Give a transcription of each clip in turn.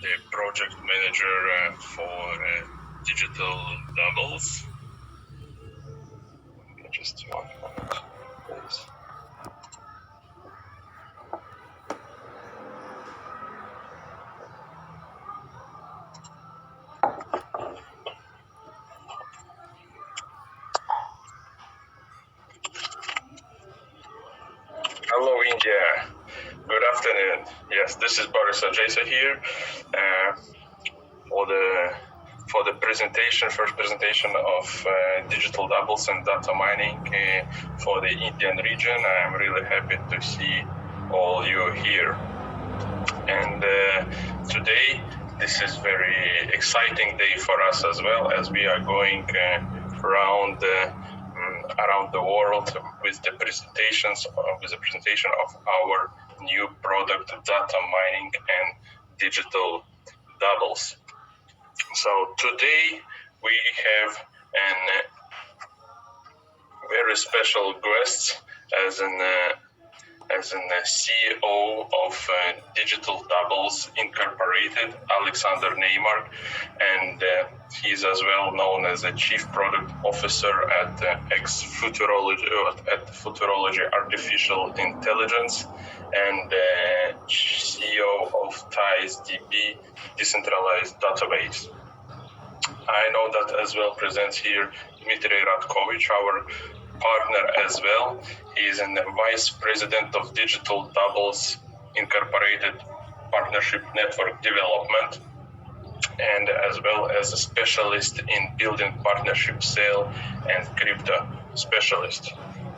the project manager for digital doubles. Just 1 moment, please. Hello, India. Good afternoon. Yes, this is Boris Ajaysa here for the presentation, first presentation of digital doubles and data mining for the Indian region. I am really happy to see all you here. And today, this is very exciting day for us as well, as we are going around the world with the presentation of our new product, data mining and digital doubles. So today we have a very special guest as an CEO of Digital Doubles Incorporated, Alexander Neymar, and he's as well known as a Chief Product Officer at Futurology Artificial Intelligence and CEO of TIES-DB Decentralized Database. I know that as well presents here Dmitry Radkovich, our partner as well. He is the Vice President of Digital Doubles Incorporated Partnership Network Development, and as well as a specialist in building partnership sale and crypto specialist.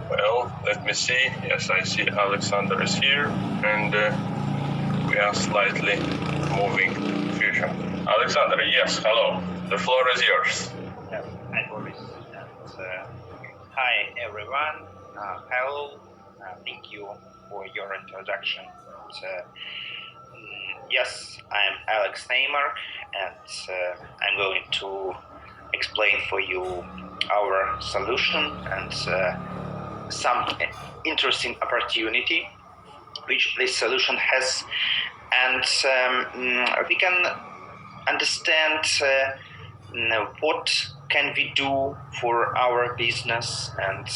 Well, let me see. Yes, I see Alexander is here, and we are slightly moving future. Alexander, yes, hello. The floor is yours. Hi, Boris. Hi, everyone. Hello. Thank you for your introduction. Yes, I'm Alex Neymar, and I'm going to explain for you our solution and some interesting opportunity which this solution has, and we can understand what can we do for our business and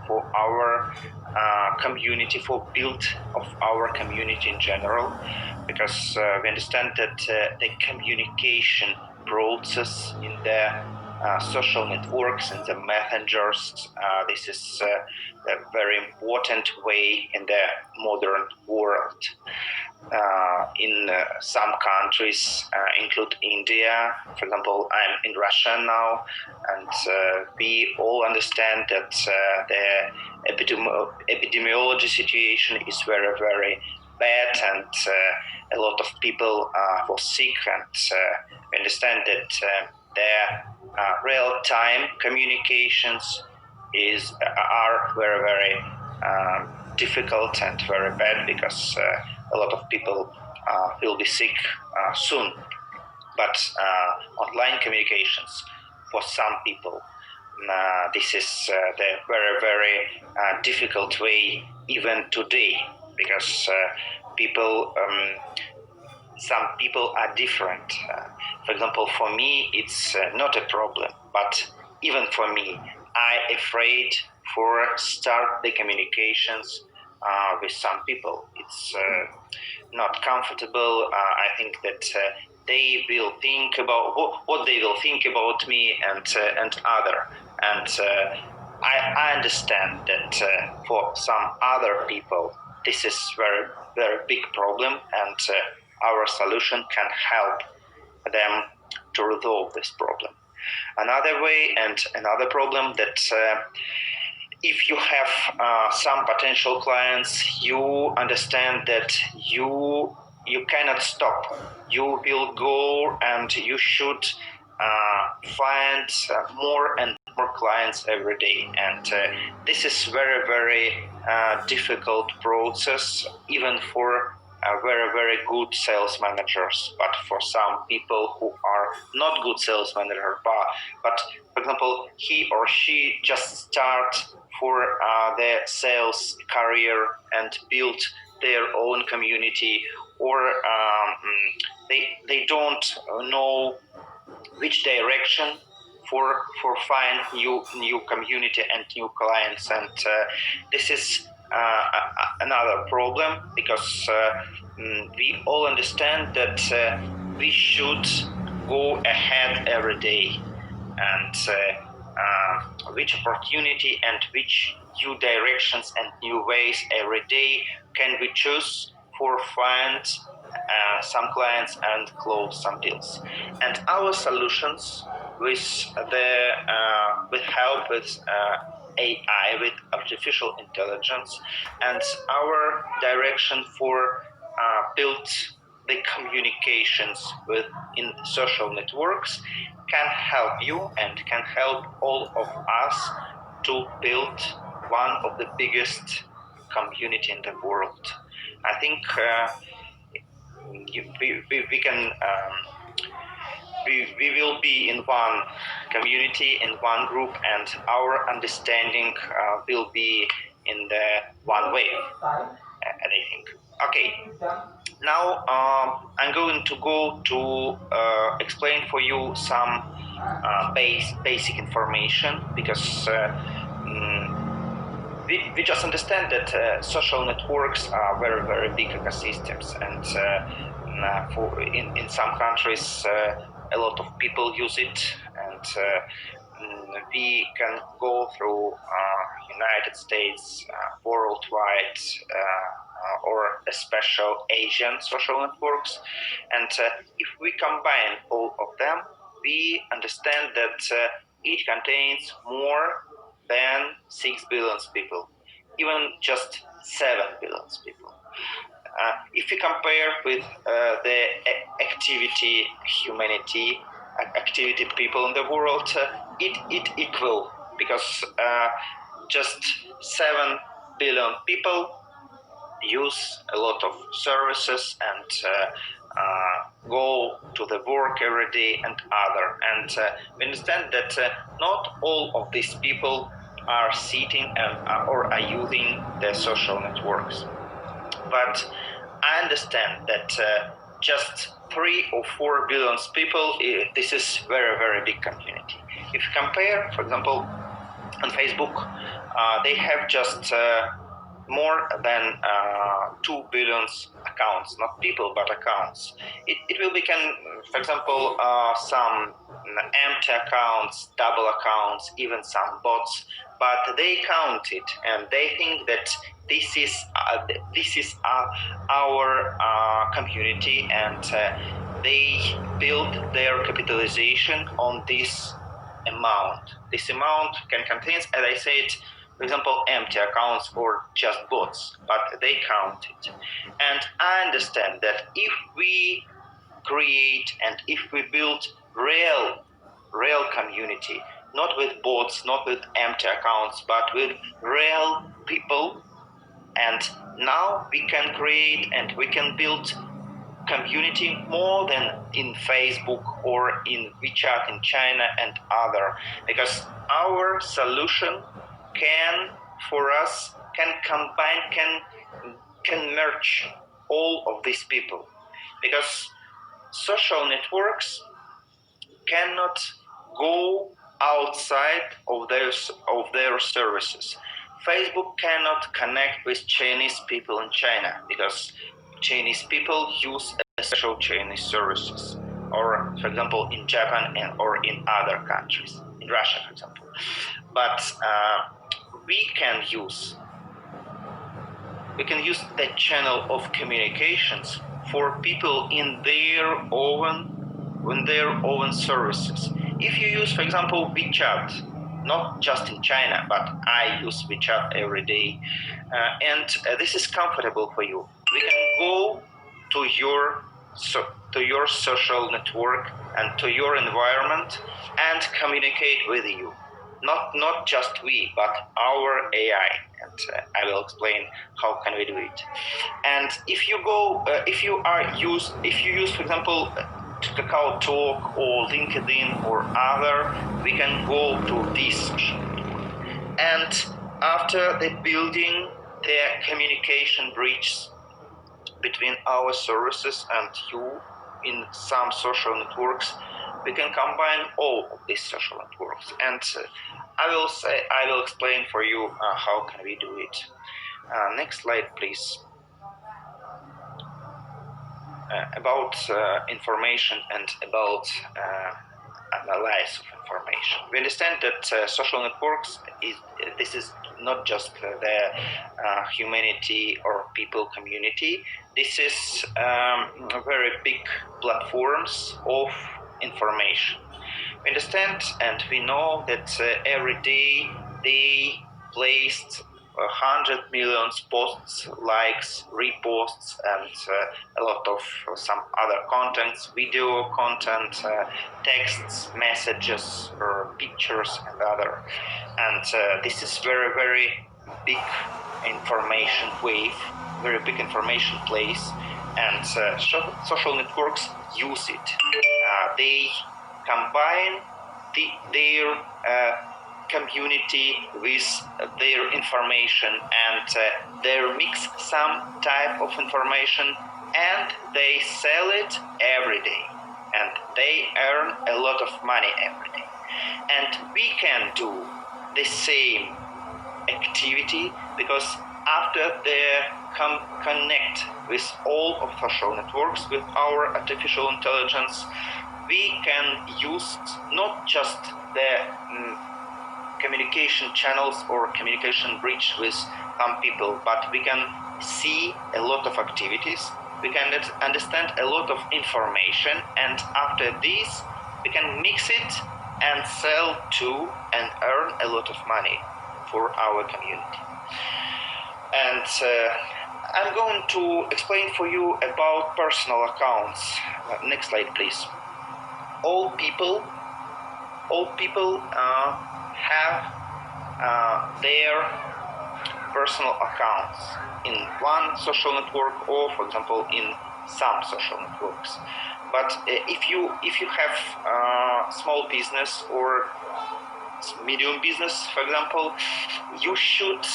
for our community, for build of our community in general, because we understand that the communication process in the social networks and the messengers, this is a very important way in the modern world. In some countries, include India, for example, I'm in Russia now, and we all understand that the epidemiology situation is very, very bad, and a lot of people fall sick, and we understand that the real-time communications are very, very difficult and very bad, because a lot of people will be sick soon. But online communications, for some people, this is the very, very difficult way even today, because some people are different. For example, for me, it's not a problem, but even for me, I'm afraid for start the communications with some people. It's not comfortable. I think that they will think about what they will think about me and other. And I understand that for some other people, this is very, very big problem, and our solution can help them to resolve this problem. Another way and another problem that if you have some potential clients, you understand that you cannot stop. You will go and you should find more and more clients every day. And this is very, very difficult process, even for very, very good sales managers. But for some people who are not good sales managers, but for example, he or she just start for the sales career and build their own community, or they don't know which direction for find new community and new clients, and this is another problem, because we all understand that we should go ahead every day, and which opportunity and which new directions and new ways every day can we choose for find some clients and close some deals. And our solutions with help with AI, with artificial intelligence, and our direction for build the communications in social networks can help you and can help all of us to build one of the biggest community in the world. I think we can we will be in one community, in one group, and our understanding will be in the one way, I think. Okay, now I'm going to go to explain for you some basic information, because we just understand that social networks are very, very big ecosystems, and in some countries a lot of people use it, and we can go through United States, worldwide, or a special Asian social networks, and if we combine all of them, we understand that it contains more than 6 billion people, even just 7 billion people. If we compare with the activity humanity, activity people in the world, it equal, because just 7 billion people use a lot of services and go to the work every day and other. And we understand that not all of these people are sitting or are using the social networks. But I understand that just 3 or 4 billion people, this is very, very big community. If you compare, for example, on Facebook, they have just more than 2 billion accounts, not people, but accounts. It will become, for example, some empty accounts, double accounts, even some bots, but they count it, and they think that this is our community, and they build their capitalization on this amount. This amount can contain, as I said, for example, empty accounts or just bots, but they count it. And I understand that if we create and if we build real community, not with bots, not with empty accounts, but with real people, and now we can create and we can build community more than in Facebook or in WeChat in China and other, because our solution can combine, can merge all of these people, because social networks cannot go outside of their services. Facebook cannot connect with Chinese people in China, because Chinese people use special Chinese services, or for example in Japan or in other countries, in Russia for example. But we can use the channel of communications for people in their own services. If you use, for example, WeChat, not just in China, but I use WeChat every day, and this is comfortable for you. We can go to your social network and to your environment and communicate with you. Not just we, but our AI, and I will explain how can we do it. And if you use, for example, Kakao Talk or LinkedIn or other, we can go to this social network. And after the building the communication bridge between our services and you, in some social networks, we can combine all of these social networks. And I will explain for you how can we do it. Next slide, please. About information and about analysis of information. We understand that social networks this is not just the humanity or people community. This is very big platforms of information. We understand and we know that every day they placed 100 million posts, likes, reposts, and a lot of some other contents, video content, texts, messages, or pictures, and other. And this is very, very big information wave, very big information place, and social networks use it. They combine their community with their information, and they mix some type of information and they sell it every day, and they earn a lot of money every day. And we can do the same activity because after they connect with all of social networks with our artificial intelligence, we can use not just the communication channels or communication bridge with some people, but we can see a lot of activities, we can understand a lot of information, and after this we can mix it and sell to and earn a lot of money for our community. And I'm going to explain for you about personal accounts. Next slide, please. All people have their personal accounts in one social network, or for example in some social networks. But if you have small business or medium business, for example, you should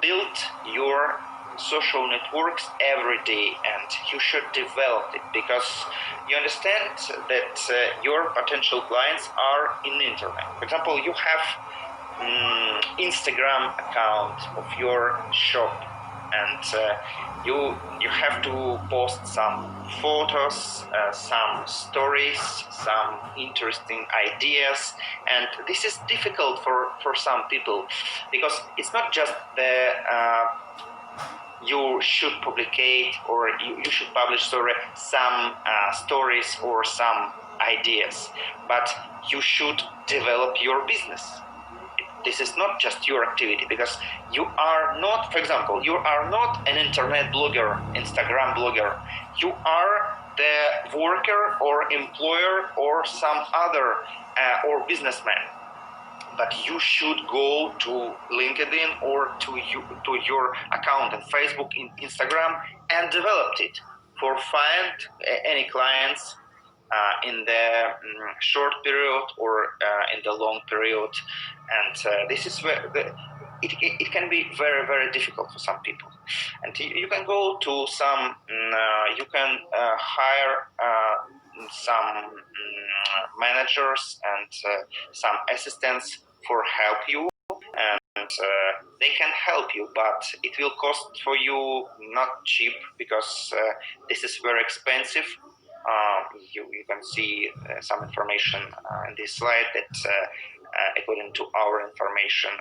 build your social networks every day, and you should develop it because you understand that your potential clients are in the internet. For example, you have Instagram account of your shop, and you have to post some photos, some stories, some interesting ideas, and this is difficult for some people because it's not just the you should publicate or you should publish some stories or some ideas, but you should develop your business. This is not just your activity because you are not, for example, you are not an internet blogger, Instagram blogger. You are the worker or employer or some other or businessman. But you should go to LinkedIn or to your account on Facebook, in Instagram, and develop it for find any clients in the short period or in the long period. And this is where it can be very, very difficult for some people. And you can go to some, you can hire some managers and some assistants for help you, and they can help you, but it will cost for you not cheap because this is very expensive. You can see some information in this slide that according to our information,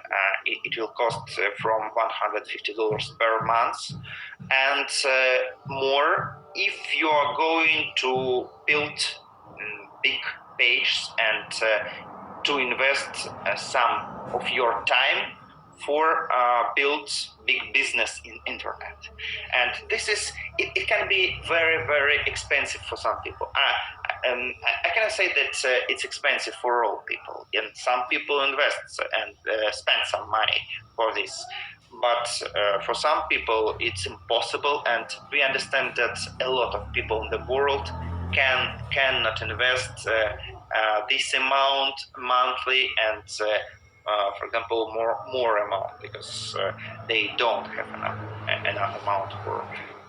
it will cost from $150 per month and more if you are going to build big pages and to invest some of your time for build big business in internet. And this is it can be very, very expensive for some people. I cannot say that it's expensive for all people, and some people invest and spend some money for this, but for some people it's impossible, and we understand that a lot of people in the world cannot invest this amount monthly, and for example more amount because they don't have enough amount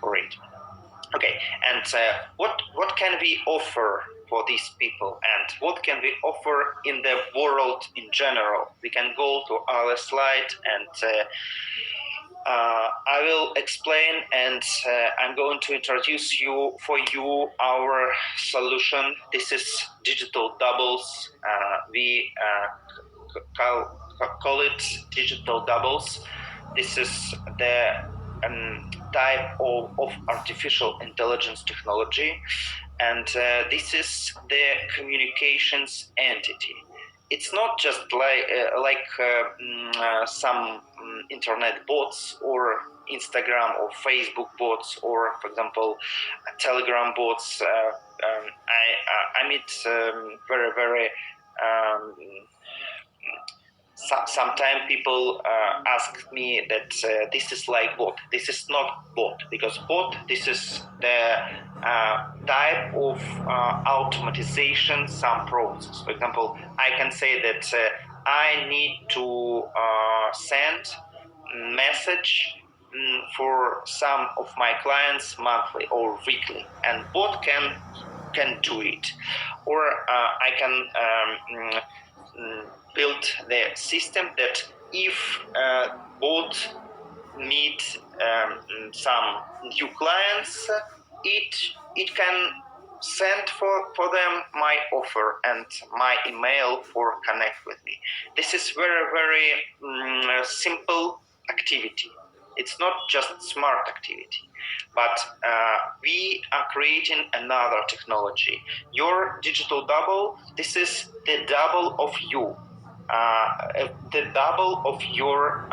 for it. Okay, and what can we offer for these people, and what can we offer in the world in general? We can go to our slide, and I will explain, and I'm going to introduce you our solution. This is digital doubles. We call it digital doubles. This is the type of artificial intelligence technology, and this is the communications entity. It's not just like some internet bots or Instagram or Facebook bots, or for example Telegram bots. I meet very sometimes people ask me that this is like bot. This is not bot, because bot, this is the type of automatization some process. For example, I can say that I need to send message for some of my clients monthly or weekly, and bot can do it. Or I can build the system that if both meet some new clients, it can send for them my offer and my email for connect with me. This is very simple activity. It's not just smart activity, but we are creating another technology. Your digital double, this is the double of you, the double of your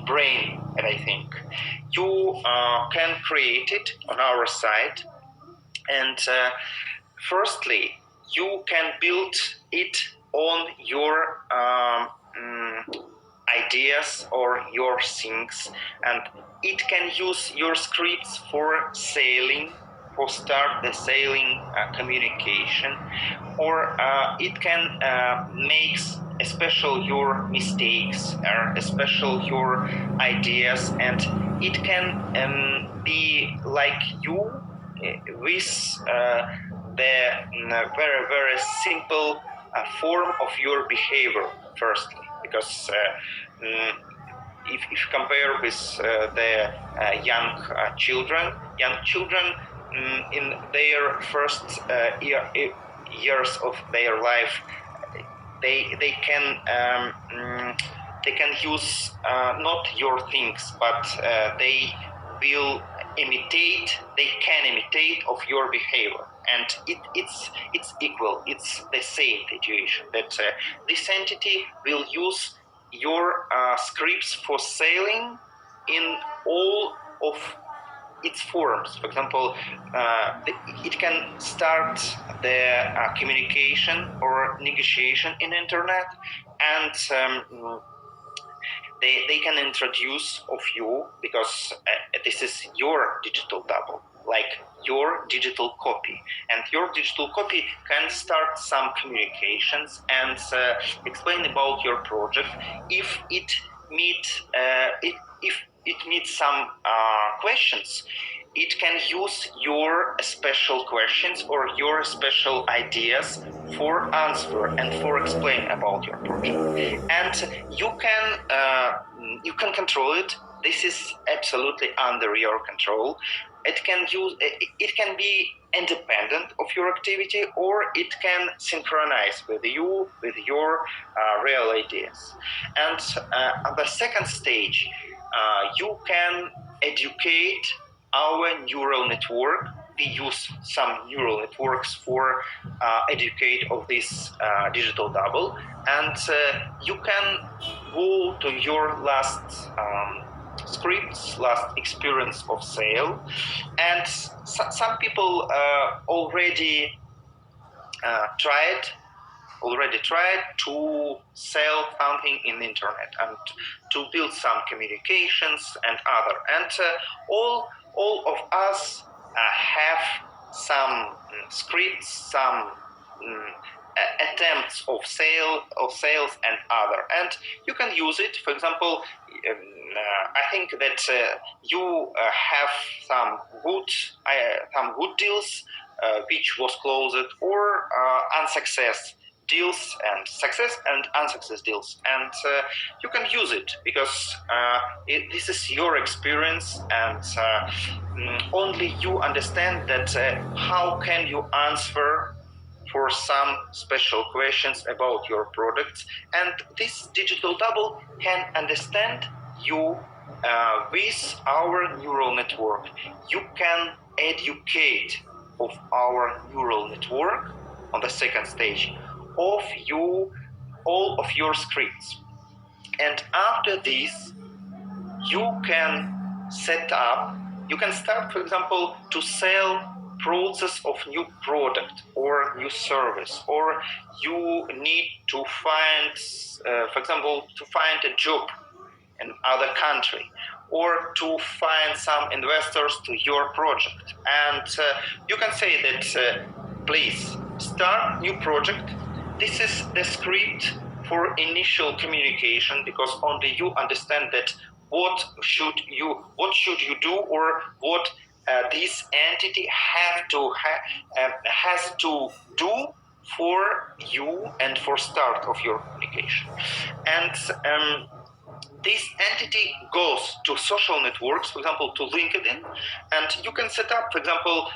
brain. And I think you can create it on our site, and firstly you can build it on your ideas or your things, and it can use your scripts for sailing, for start the sailing communication, or it can make special your mistakes or special your ideas, and it can be like you with the very simple form of your behavior firstly, because if you compare with the young children in their first years of their life, they can use not your things, but they will can imitate of your behavior, and it's equal. It's the same situation that this entity will use your scripts for sailing in all of its forms. For example, it can start the communication or negotiation in internet, and they can introduce of you, because this is your digital double, like your digital copy, and your digital copy can start some communications and explain about your project if it meets if it meets some questions. It can use your special questions or your special ideas for answer and for explain about your project, and you can control it. This is absolutely under your control. It can be independent of your activity, or it can synchronize with you with your real ideas. And at the second stage, you can educate our neural network. We use some neural networks for educate of this digital double, and you can go to your last scripts, last experience of sale, and some people already tried to sell something in the internet and to build some communications and other, and all of us have some scripts, some attempts of sales and other, and you can use it. For example, I think that you have some good deals which was closed, or unsuccess deals and success and unsuccess deals, and you can use it because this is your experience, and only you understand that how can you answer for some special questions about your products, and this digital double can understand you with our neural network. You can educate of our neural network on the second stage of all of your scripts, and after this you can start, for example, to sell process of new product or new service, or you need to find, for example, to find a job in other country, or to find some investors to your project. And you can say that please start new project. This is the script for initial communication, because only you understand that what should you do, or what this entity has to do for you and for start of your communication. And this entity goes to social networks, for example, to LinkedIn, and you can set up, for example,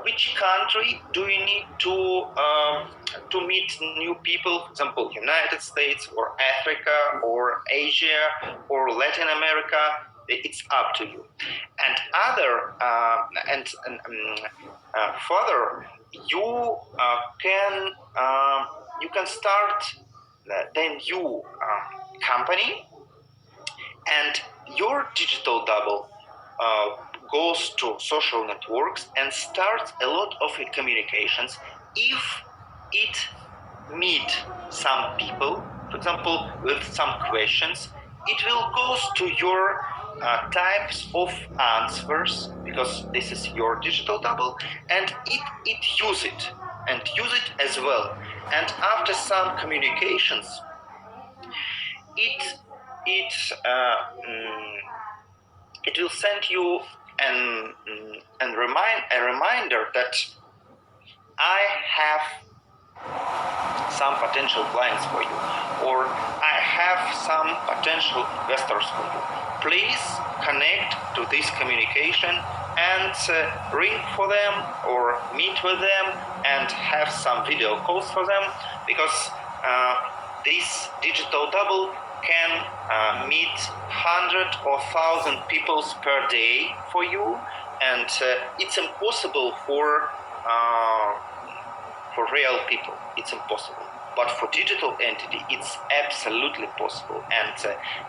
which country do you need to meet new people, for example, United States or Africa or Asia or Latin America. It's up to you. And further, you can start the new company, and your digital double goes to social networks and starts a lot of communications. If it meet some people, for example, with some questions, it will go to your types of answers, because this is your digital double, and it use it as well. And after some communications, it will send you a reminder that I have some potential clients for you, or I have some potential investors for you. Please connect to this communication and ring for them or meet with them and have some video calls for them, because this digital double can meet 100 or 1,000 people per day for you, and it's impossible for real people. It's impossible, but for digital entity, it's absolutely possible, and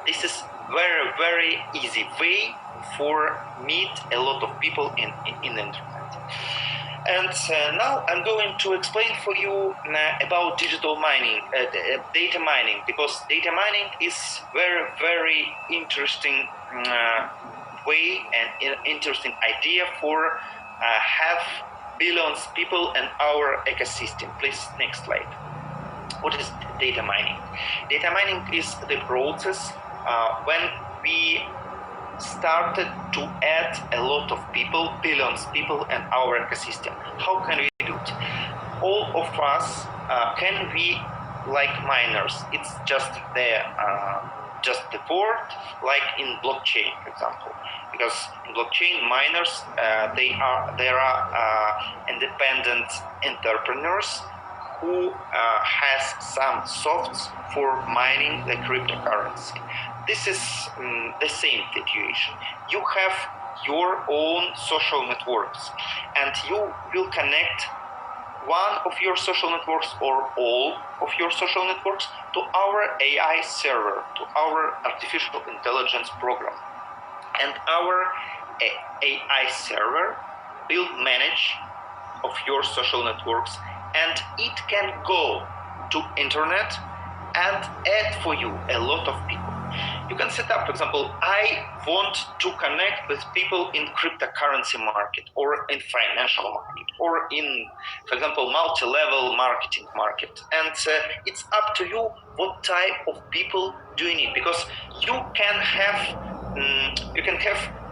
this is very, very easy way for meet a lot of people in the internet. And now I'm going to explain for you about digital mining, data mining, because data mining is very, very interesting way and interesting idea for have billions people in our ecosystem. Please, next slide. What is data mining? Data mining is the process when we started to add a lot of people, billions people in our ecosystem. How can we do it? All of us can be like miners. It's just the word, like in blockchain, for example. Because in blockchain, miners there are independent entrepreneurs who has some softs for mining the cryptocurrency. This is the same situation. You have your own social networks, and you will connect one of your social networks or all of your social networks to our AI server, to our artificial intelligence program. And our AI server will manage of your social networks, and it can go to internet and add for you a lot of people. You can set up, for example, I want to connect with people in cryptocurrency market or in financial market or in, for example, multi-level marketing market. And it's up to you what type of people do you need, because you can have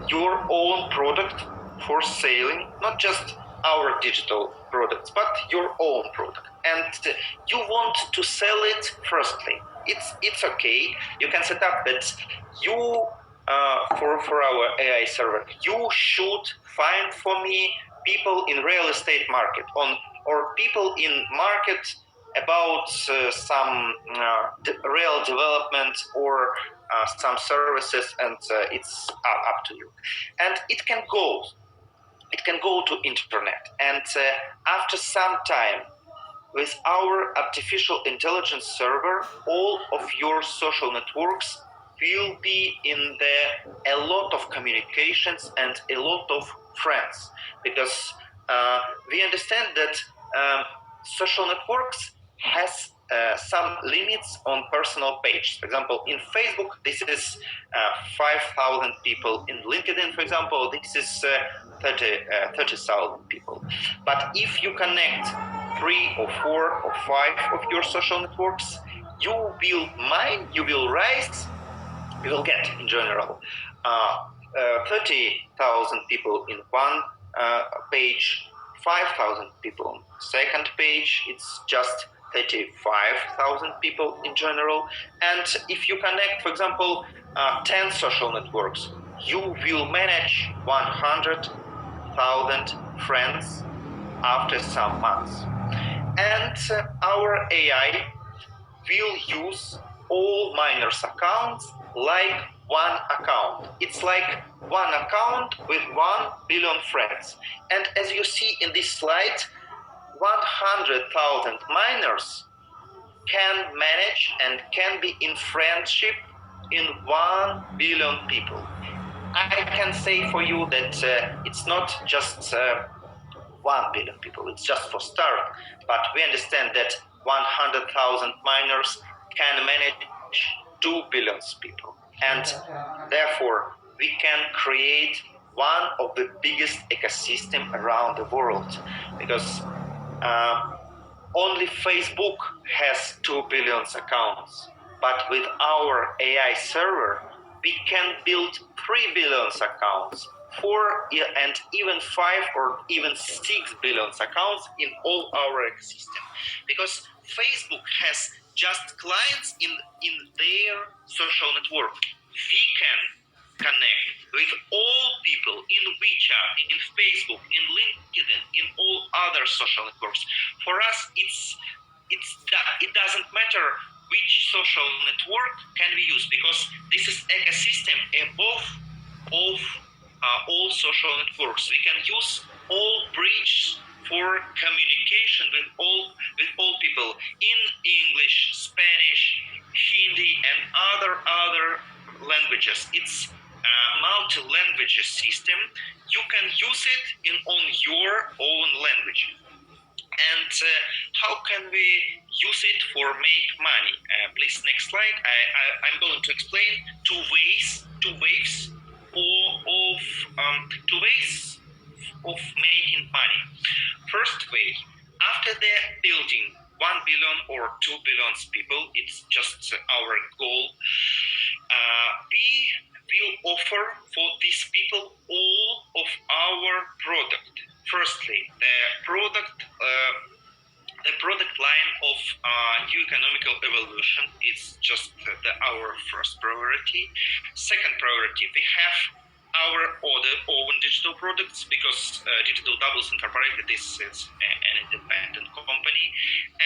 your own product for selling, not just our digital products, but your own product. And you want to sell it firstly. It's okay. You can set up that you for our AI server, you should find for me people in real estate market or people in market about some real development or some services, and it's up to you. And it can go to internet, and after some time, with our artificial intelligence server, all of your social networks will be in a lot of communications and a lot of friends, because we understand that social networks has some limits on personal page. For example, in Facebook, this is 5,000 people. In LinkedIn, for example, this is 30,000 people. But if you connect 3 or 4 or 5 of your social networks, you will rise, you will get in general 30,000 people in one page, 5,000 people on second page. It's just 35,000 people in general. And if you connect, for example, 10 social networks, you will manage 100,000 friends after some months. And our AI will use all miners' accounts like one account. It's like one account with 1 billion friends. And as you see in this slide, 100,000 miners can manage and can be in friendship in 1 billion people. I can say for you that it's not just 1 billion people, it's just for start, but we understand that 100,000 miners can manage 2 billion people. And therefore, we can create one of the biggest ecosystem around the world, because only Facebook has 2 billion accounts, but with our AI server, we can build 3 billion accounts, 4 and even 5 or even 6 billion accounts in all our ecosystem, because Facebook has just clients in their social network. We can connect with all people in WeChat, in Facebook, in LinkedIn, in all other social networks. For us, it doesn't matter which social network can we use, because this is ecosystem above all social networks. We can use all bridges for communication with all people in English, Spanish, Hindi, and other languages. It's a multi-language system. You can use it on your own language. And how can we use it for make money? Please, next slide. I'm going to explain two ways of making money. First way, after the building 1 billion or 2 billion people, it's just our goal. We will offer for these people all of our product. Firstly, the product line of new economical evolution is just our first priority. Second priority, we have our own digital products, because Digital Doubles Incorporated is an independent company,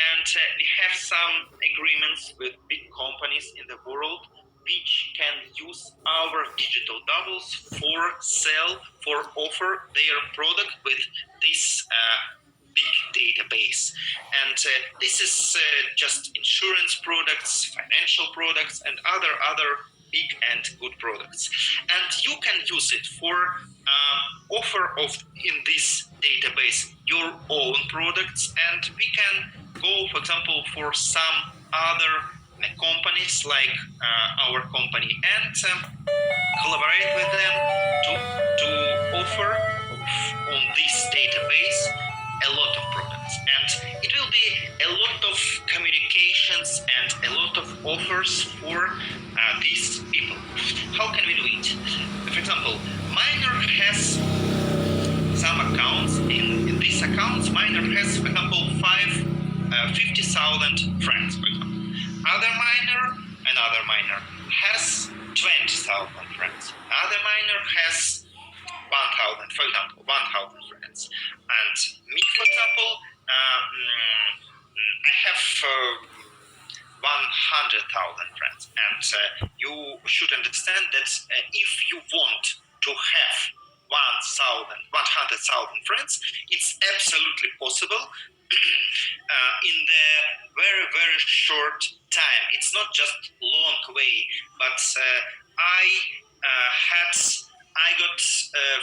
and we have some agreements with big companies in the world which can use our digital doubles for offer their product with this big database. And this is just insurance products, financial products, and other big and good products. And you can use it for offer of in this database your own products, and we can go, for example, for some other companies like our company and collaborate with them to offer on this database a lot of products, and it will be a lot of communications and a lot of offers for these people. How can we do it? For example, Miner has some accounts. In these accounts, Miner has, for example, 50,000 friends, for example. Another miner has 20,000 friends. Another miner has 1,000, for example, 1,000 friends. And me, for example, I have 100,000 friends. And you should understand that if you want to have 100,000 friends, it's absolutely possible in the very, very short time. It's not just long way, but I got,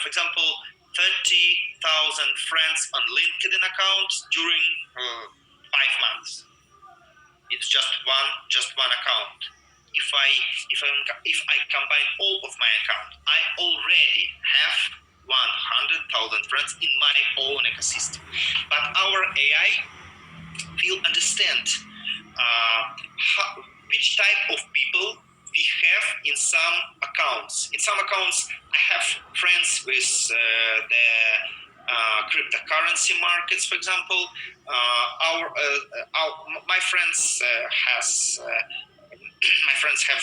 for example, 30,000 friends on LinkedIn account during 5 months. It's just one account. If I combine all of my account, I already have 100,000 friends in my own ecosystem. But our AI will understand which type of people we have in some accounts. In some accounts, I have friends with the cryptocurrency markets, for example. My friends have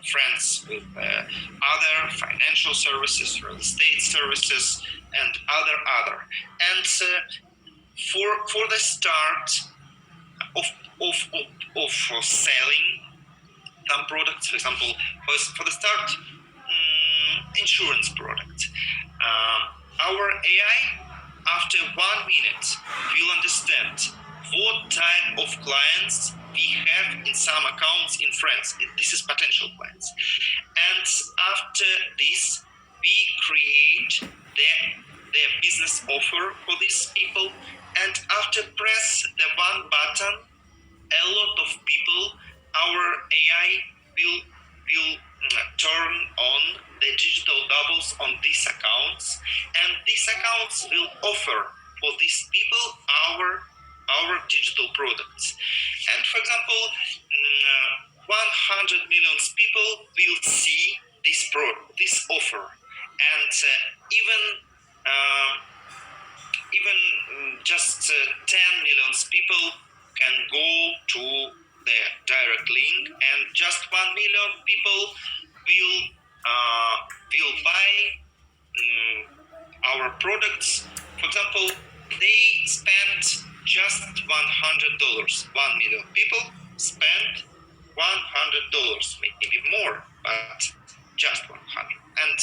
friends with other financial services, real estate services, and other. And for the start of selling some products, for example, for the start, insurance product. Our AI, after 1 minute, will understand what type of clients we have in some accounts in France. This is potential clients. And after this, we create their business offer for these people. And after press the one button, a lot of people, our AI will turn on the digital doubles on these accounts, and these accounts will offer for these people our digital products. And for example, 100 million people will see this offer, and even just 10 million people can go to the direct link, and just 1 million people will buy our products. For example, they spend just $100. 1 million people spend $100, maybe more, but just 100. And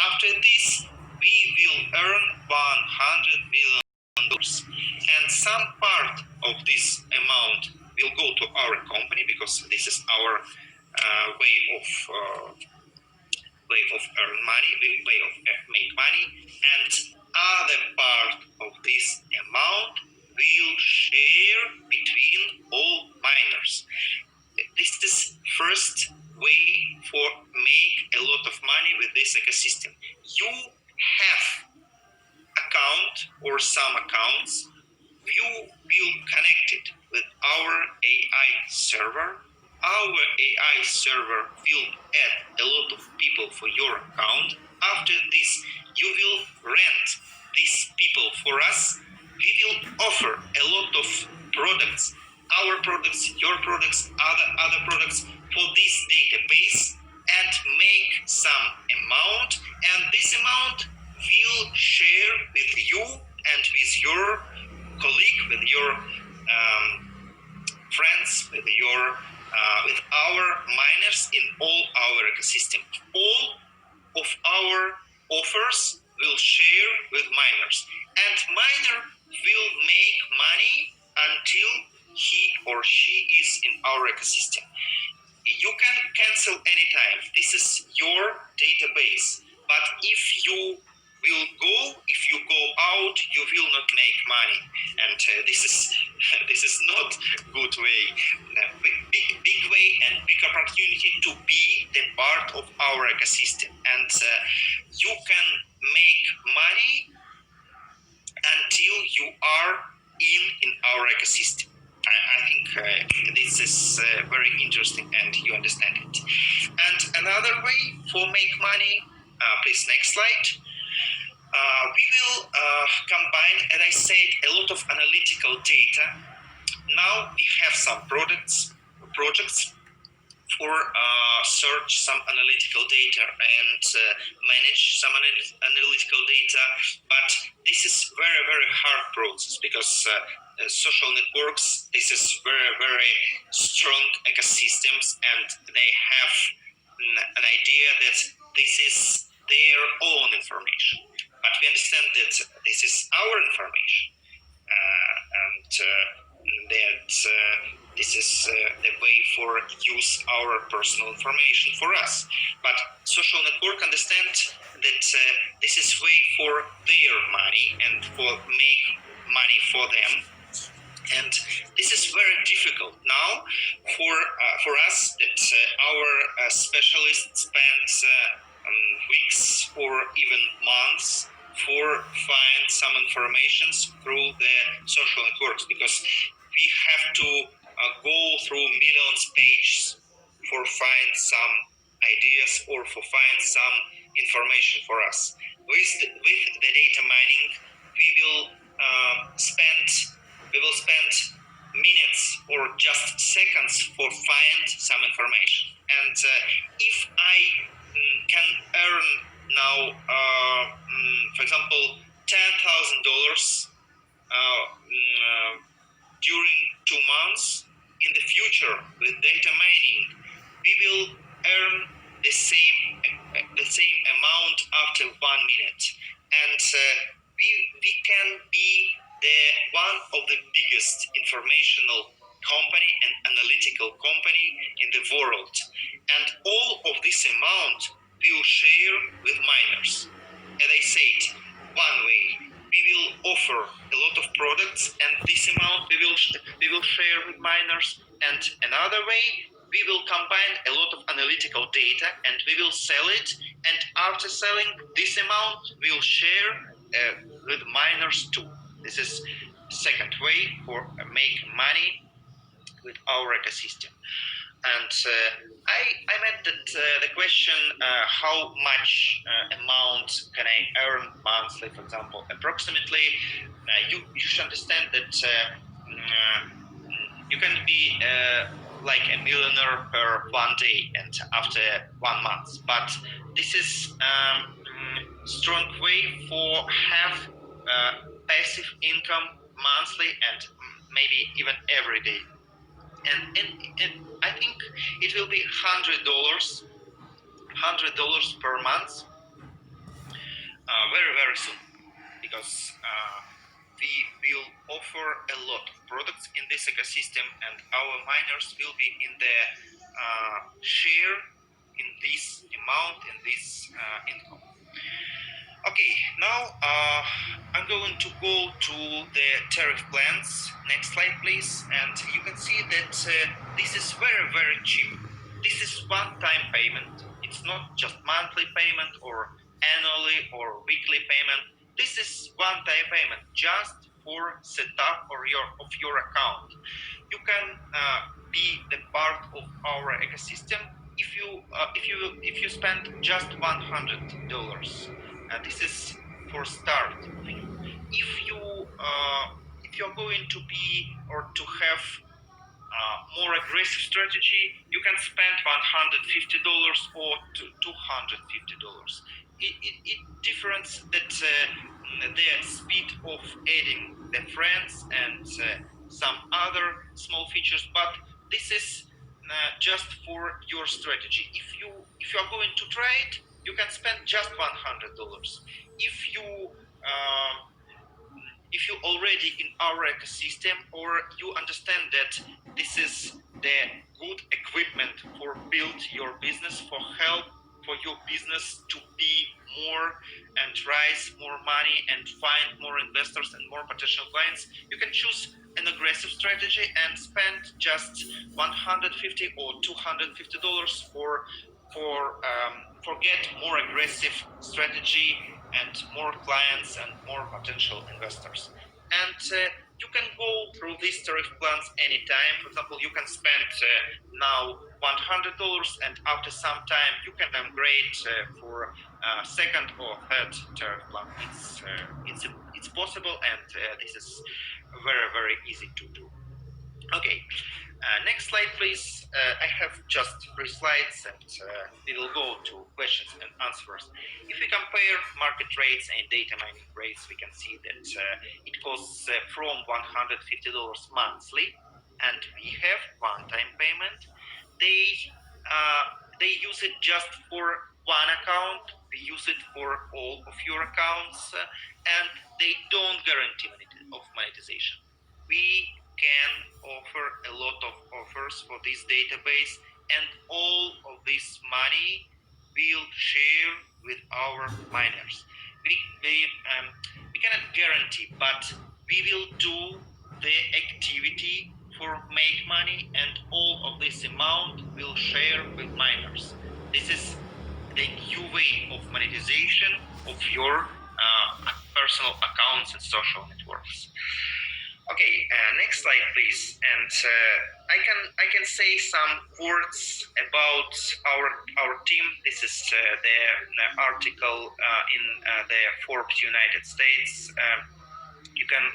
after this, we will earn $100 million. And some part of this amount will go to our company, because this is our way of earn money, way of make money, and other part of this amount will share between all miners. This is first way for make a lot of money with this ecosystem. You have account or some accounts, you will connect it with our AI server. Our AI server will add a lot of people for your account. After this, you will rent these people for us. We will offer a lot of products, our products, your products, other products for this database, and make some amount, and this amount will share with you and with your colleague, with your friends, with our miners in all our ecosystem. All of our offers will share with miners, and miner will make money until he or she is in our ecosystem. You can cancel anytime. This is your database. But if you go out, you will not make money. and this is this is not good way. Big way and big opportunity to be the part of our ecosystem, and you can make money until you are in our ecosystem. I think this is very interesting, and you understand it. And another way for make money, please next slide. We will combine, as I said, a lot of analytical data. Now we have some projects for search some analytical data and manage some analytical data, but this is very hard process because social networks, this is very strong ecosystems, and they have an idea that this is their own information, but we understand that this is our information, and that this is the way for use our personal information for us. But social network understand that this is way for their money and for make money for them. And this is very difficult now for us that our specialists spend weeks or even months for find some informations through the social networks, because we have to go through millions pages for find some ideas or for find some information for us. With the data mining, we will spend minutes or just seconds for find some information. And if I can earn now, for example, $10,000 during 2 months, in the future with data mining, we will earn the same amount after 1 minute, and we can be the one of the biggest informational company and analytical company in the world, and all of this amount we will share with miners. As I said, one way we will offer a lot of products, and this amount we will share with miners, and another way we will combine a lot of analytical data and we will sell it, and after selling this amount we will share with miners too. This is second way for make money with our ecosystem. And I meant that the question, how much amount can I earn monthly, for example, approximately, you should understand that you can be like a millionaire per 1 day and after 1 month, but this is strong way for have passive income monthly and maybe even every day. And I think it will be $100 per month very soon, because we will offer a lot of products in this ecosystem, and our miners will be in the share in this amount, in this income. Okay, now I'm going to go to the tariff plans. Next slide, please. And you can see that this is very cheap. This is one-time payment. It's not just monthly payment or annually or weekly payment. This is one-time payment just for setup of your account. You can be the part of our ecosystem if you spend just $100. This is for start. If you're going to be or to have more aggressive strategy, you can spend $150 or $250. It difference that the speed of adding the friends and some other small features, but this is just for your strategy. If you are going to trade, you can spend just $100. If you already in our ecosystem, or you understand that this is the good equipment for build your business, for help for your business to be more and raise more money and find more investors and more potential clients, you can choose an aggressive strategy and spend just $150 or $250 for get more aggressive strategy and more clients and more potential investors. And you can go through these tariff plans anytime. For example, you can spend now $100, and after some time you can upgrade for second or third tariff plan. It's possible, and this is very easy to do. Okay, next slide, please. I have just 3 slides, and we will go to questions and answers. If we compare market rates and data mining rates, we can see that it costs from $150 monthly, and we have one-time payment. They use it just for one account. We use it for all of your accounts, and they don't guarantee monetization. We can offer a lot of offers for this database, and all of this money will share with our miners. We cannot guarantee, but we will do the activity for make money, and all of this amount will share with miners. This is the new way of monetization of your personal accounts and social networks. Okay, next slide, please. And I can say some words about our team. This is the article in the Forbes United States. You can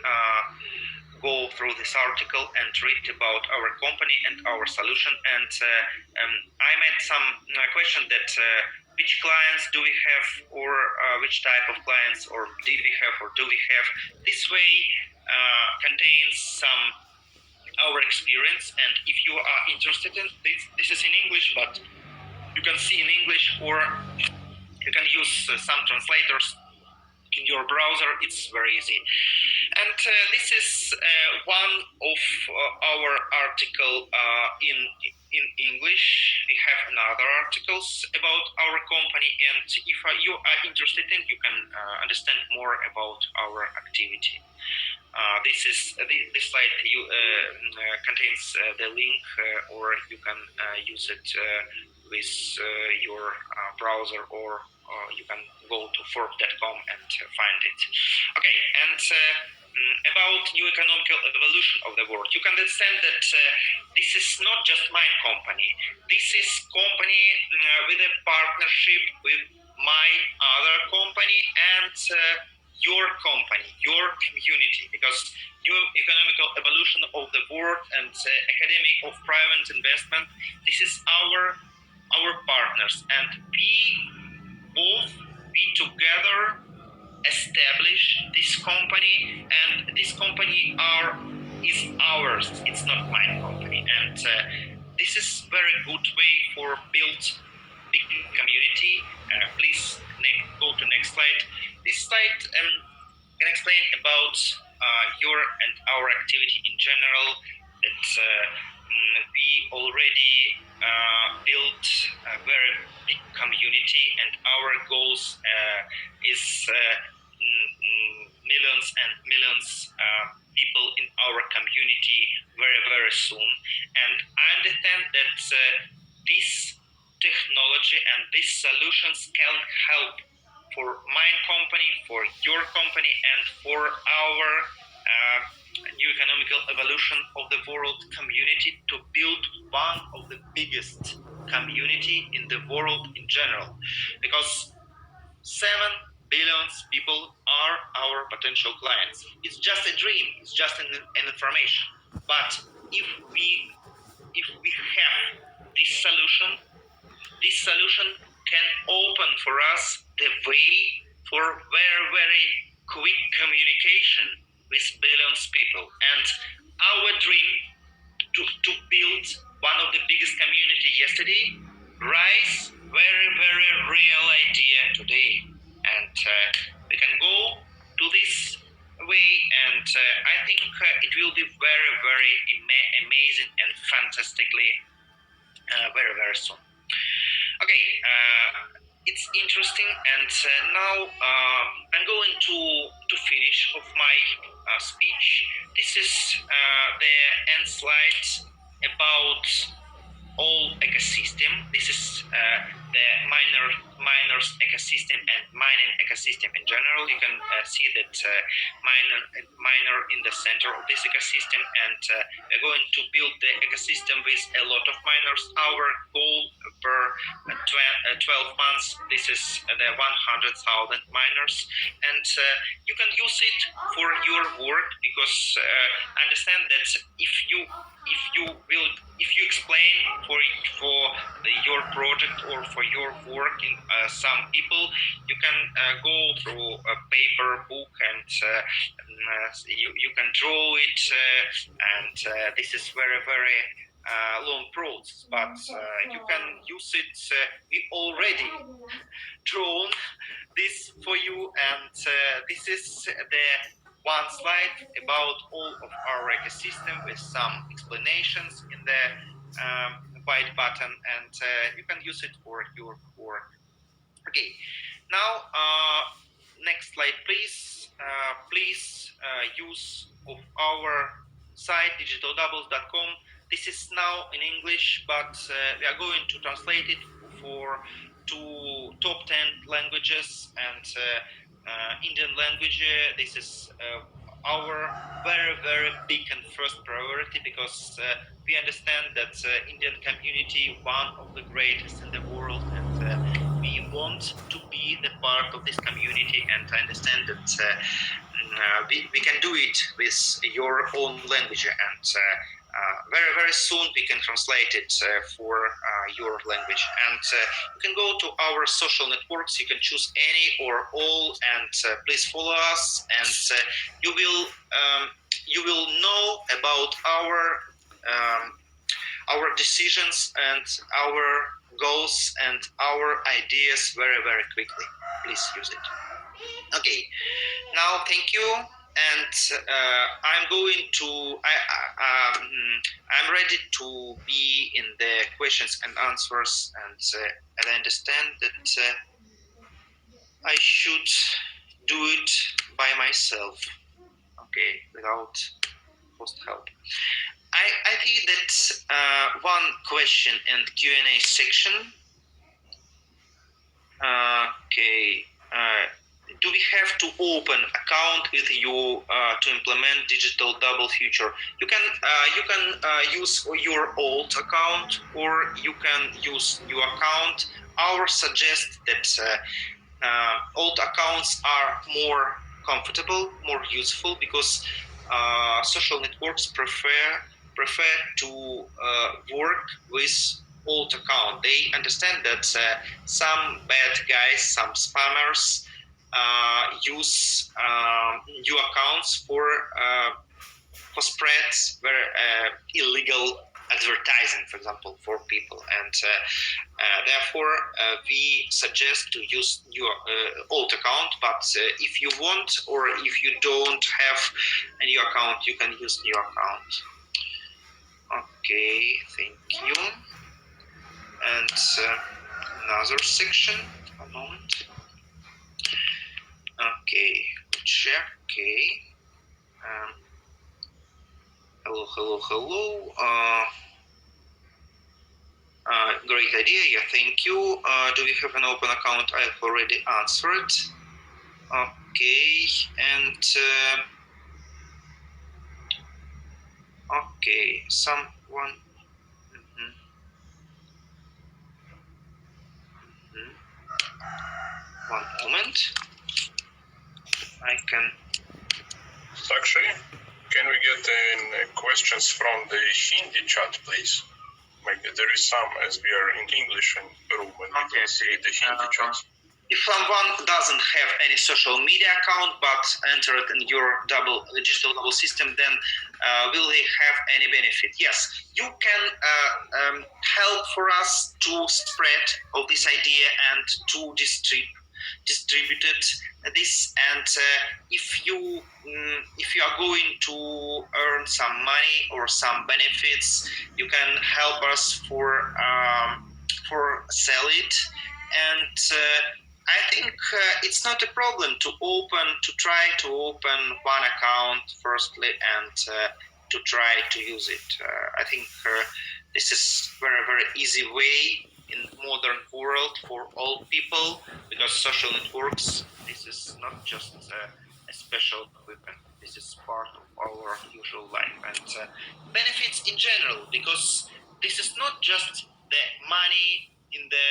go through this article and read about our company and our solution. And I made some question that which clients do we have, or which type of clients, or did we have, or do we have. This way contains some our experience, and if you are interested in this is in English, but you can see in English, or you can use some translators in your browser. It's very easy. And this is one of our article in English. We have another articles about our company, and if you are interested in, you can understand more about our activity. This slide contains the link, or you can use it with your browser, or you can go to forbes.com and find it. Okay, and about new economical evolution of the world, you can understand that this is not just my company. This is company with a partnership with my other company and your company, your community, because new economical evolution of the world and academy of private investment, this is our partners, and we together establish this company, and this company is ours. It's not my company, and this is very good way for build big community. Please go to next slide. This slide can explain about your and our activity in general. That we already built a very big community, and our goals is millions and millions people in our community very soon. And I understand that this technology and these solutions can help for my company, for your company, and for our new economical evolution of the world community, to build one of the biggest community in the world in general, because 7 billion people are our potential clients. It's just a dream, it's just an information. But if we have this solution can open for us the way for very quick communication with billions people. And our dream to build one of the biggest community yesterday rise very real idea today. And we can go to this way, and I think it will be very amazing and fantastically very soon. Okay, it's interesting, and now I'm going to finish of my speech. This is the end slide about all ecosystem. This is the miners ecosystem and mining ecosystem in general. You can see that miner in the center of this ecosystem, and we're going to build the ecosystem with a lot of miners. Our goal per 12 months, this is the 100,000 miners, and you can use it for your work, because understand that if you explain for your project or for your work in some people, you can go through a paper book, and you can draw it, and this is very long process, but you can use it. We already drawn this for you, and this is the one slide about all of our ecosystem with some explanations in the white button, and you can use it for your work. Okay, now next slide, please. Please use of our site digitaldoubles.com. This is now in English, but we are going to translate it for to top 10 languages and Indian language. This is our very big and first priority, because we understand that Indian community one of the greatest in the world, and we want to be the part of this community, and I understand that we can do it with your own language, and very soon we can translate it for your language. And you can go to our social networks. You can choose any or all, and please follow us, and you will know about our decisions and our goals and our ideas very quickly. Please use it. Okay, now thank you, and I'm going to I'm ready to be in the questions and answers, and I understand that I should do it by myself, okay, without host help. I think that one question in the Q&A section. Okay. Do we have to open account with you to implement digital double future? You can use your old account, or you can use new account. Our suggest that old accounts are more comfortable, more useful, because social networks prefer to work with old account. They understand that some bad guys, some spammers use new accounts for spreads very illegal advertising, for example, for people, and therefore we suggest to use your old account. But if you want, or if you don't have a new account, you can use new account. Okay, thank you. And another section, a moment. Okay, check. Okay. Hello. Great idea. Yeah, thank you. Do we have an open account? I have already answered. Okay, and okay, someone. One moment. I can. Actually, can we get questions from the Hindi chat, please? Maybe there is some, as we are in English room, and we can see the Hindi chat. If someone doesn't have any social media account but entered in your digital double system, then will they have any benefit? Yes, you can help for us to spread of this idea and to distribute this. And if you are going to earn some money or some benefits, you can help us for sell it. and I think it's not a problem to try to open one account firstly and to try to use it. I think this is very easy way in modern world for all people, because social networks, this is not just a special equipment. This is part of our usual life, and benefits in general, because this is not just the money in the